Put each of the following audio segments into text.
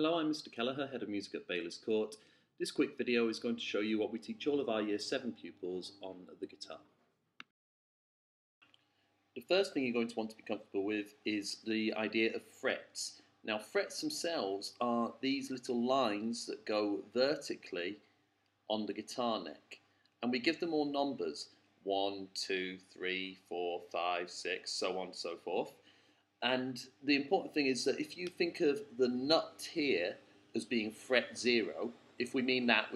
Hello, I'm Mr. Kelleher, Head of Music at Baylis Court. This quick video is going to show you what we teach all of our Year 7 pupils on the guitar. The first thing you're going to want to be comfortable with is the idea of frets. Now, frets themselves are these little lines that go vertically on the guitar neck, and we give them all numbers 1, 2, 3, 4, 5, 6, so on and so forth. And the important thing is that if you think of the nut here as being fret 0, if we mean that,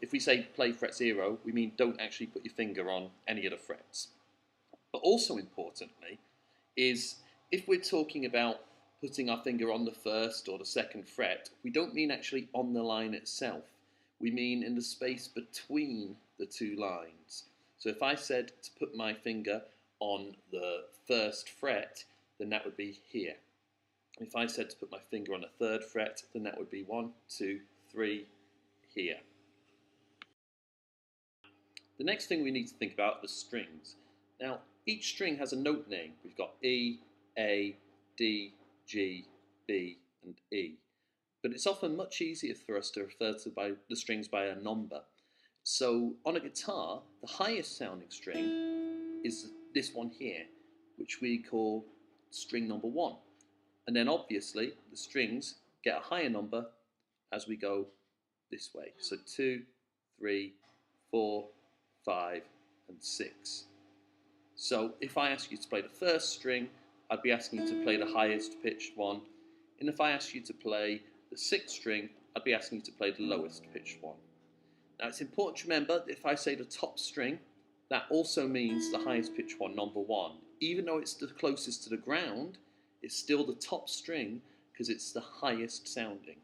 if we say play fret 0, we mean don't actually put your finger on any of the frets. But also importantly is if we're talking about putting our finger on the first or the second fret, we don't mean actually on the line itself. We mean in the space between the two lines. So if I said to put my finger on the first fret, then that would be here. If I said to put my finger on the third fret, then that would be 1, 2, 3 here. The next thing we need to think about are the strings. Now, each string has a note name. We've got E, A, D, G, B, and E. But it's often much easier for us to refer to the strings by a number. So on a guitar, the highest sounding string is this one here, which we call string number 1. And then obviously the strings get a higher number as we go this way. So 2, 3, 4, 5, and 6. So if I ask you to play the first string, I'd be asking you to play the highest pitched one. And if I ask you to play the 6th string, I'd be asking you to play the lowest pitched one. Now it's important to remember that if I say the top string, that also means the highest pitched one, number 1. Even though it's the closest to the ground, it's still the top string because it's the highest sounding.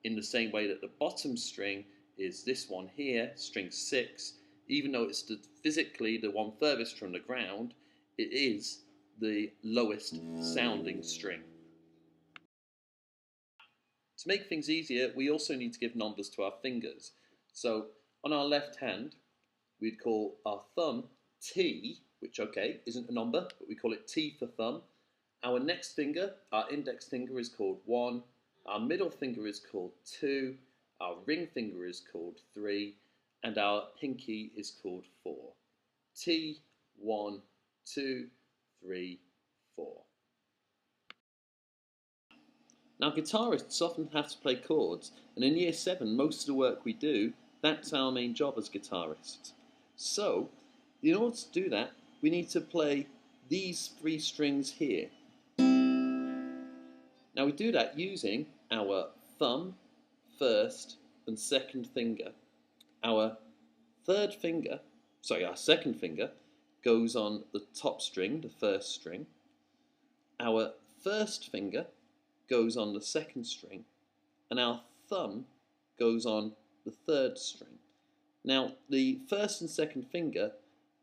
In the same way that the bottom string is this one here, string 6, even though it's physically the one furthest from the ground, it is the lowest sounding string. To make things easier, we also need to give numbers to our fingers. So on our left hand, we'd call our thumb T, which, okay, isn't a number, but we call it T for thumb. Our next finger, our index finger, is called 1. Our middle finger is called 2. Our ring finger is called 3. And our pinky is called 4. T, 1, 2, 3, 4. Now, guitarists often have to play chords, and in Year 7, most of the work we do, that's our main job as guitarists. So, in order to do that, we need to play these 3 strings here. Now we do that using our thumb, first and second finger. Our second finger goes on the top string, the first string. Our first finger goes on the second string, and our thumb goes on the third string. Now the first and second finger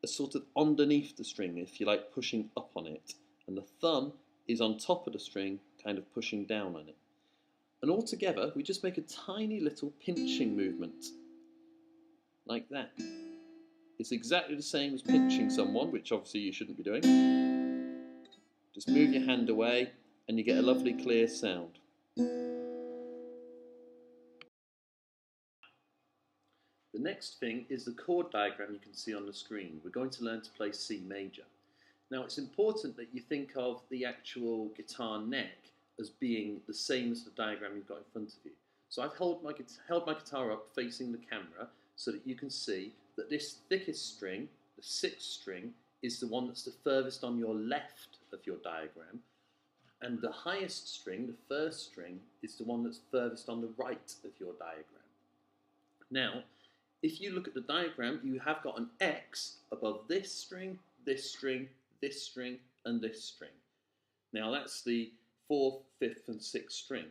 are sort of underneath the string, if you like, pushing up on it, and the thumb is on top of the string, kind of pushing down on it. And all together we just make a tiny little pinching movement like that. It's exactly the same as pinching someone, which obviously you shouldn't be doing. Just move your hand away and you get a lovely clear sound. The next thing is the chord diagram you can see on the screen. We're going to learn to play C major. Now it's important that you think of the actual guitar neck as being the same as the diagram you've got in front of you. So I've held my guitar up facing the camera so that you can see that this thickest string, the 6th string, is the one that's the furthest on your left of your diagram, and the highest string, the 1st string, is the one that's furthest on the right of your diagram. Now, if you look at the diagram, you have got an X above this string, this string, this string, and this string. Now that's the 4th, 5th, and 6th string.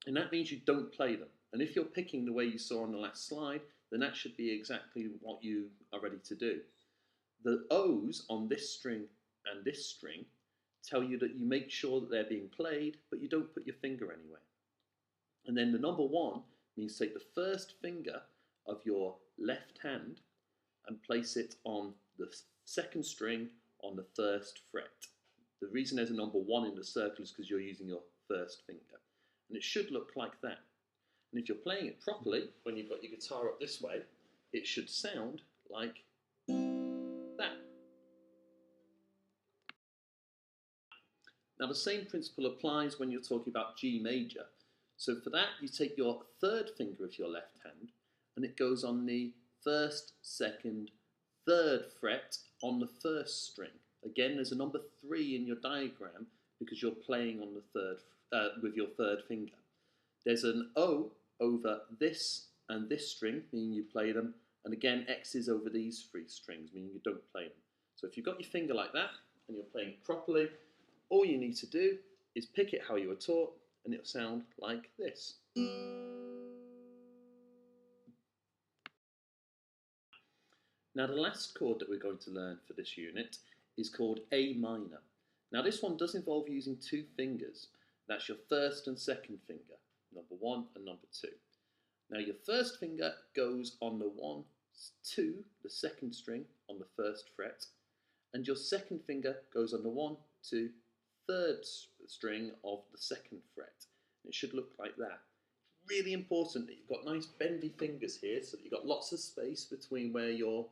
And that means you don't play them. And if you're picking the way you saw on the last slide, then that should be exactly what you are ready to do. The O's on this string and this string tell you that you make sure that they're being played, but you don't put your finger anywhere. And then the number 1 means take the first finger of your left hand and place it on the 2nd string on the 1st fret. The reason there's a number 1 in the circle is because you're using your 1st finger. and it should look like that. And if you're playing it properly, when you've got your guitar up this way, it should sound like that. Now the same principle applies when you're talking about G major. So for that, you take your third finger of your left hand, and it goes on the first, second, third fret on the first string. Again, there's a number 3 in your diagram because you're playing on the third with your third finger. There's an O over this and this string, meaning you play them, and again X's over these 3 strings, meaning you don't play them. So if you've got your finger like that and you're playing it properly, all you need to do is pick it how you were taught, and it'll sound like this. Now the last chord that we're going to learn for this unit is called A minor. Now this one does involve using 2 fingers. That's your first and second finger, number 1 and number 2. Now your first finger goes on the 1, 2, the second string on the first fret, and your second finger goes on the 1, 2, third string of the second fret. And it should look like that. Really important that you've got nice bendy fingers here so that you've got lots of space between where your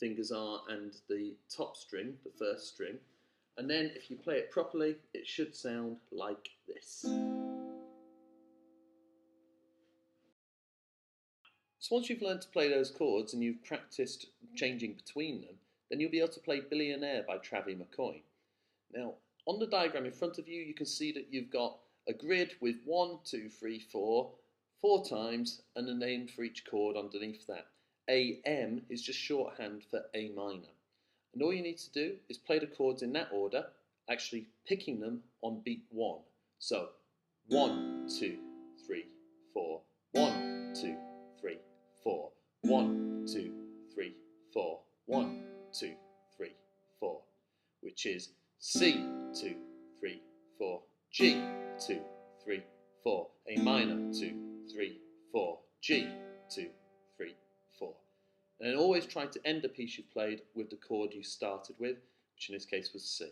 fingers are and the top string, the first string. And then if you play it properly, it should sound like this. So once you've learned to play those chords and you've practiced changing between them, then you'll be able to play Billionaire by Travie McCoy. Now, on the diagram in front of you, you can see that you've got a grid with 1, 2, 3, 4, 4 times, and a name for each chord underneath that. AM is just shorthand for A minor. And all you need to do is play the chords in that order, actually picking them on beat 1. So 1, 2, 3, 4, 1, 2, 3, 4, 1, 2, 3, 4, 1, 2, 3, 4, which is C, 2, 3, 4, G, 2, 3, 4, A minor, 2, 3, 4, G, 2, 3, 4. And then always try to end a piece you've played with the chord you started with, which in this case was C.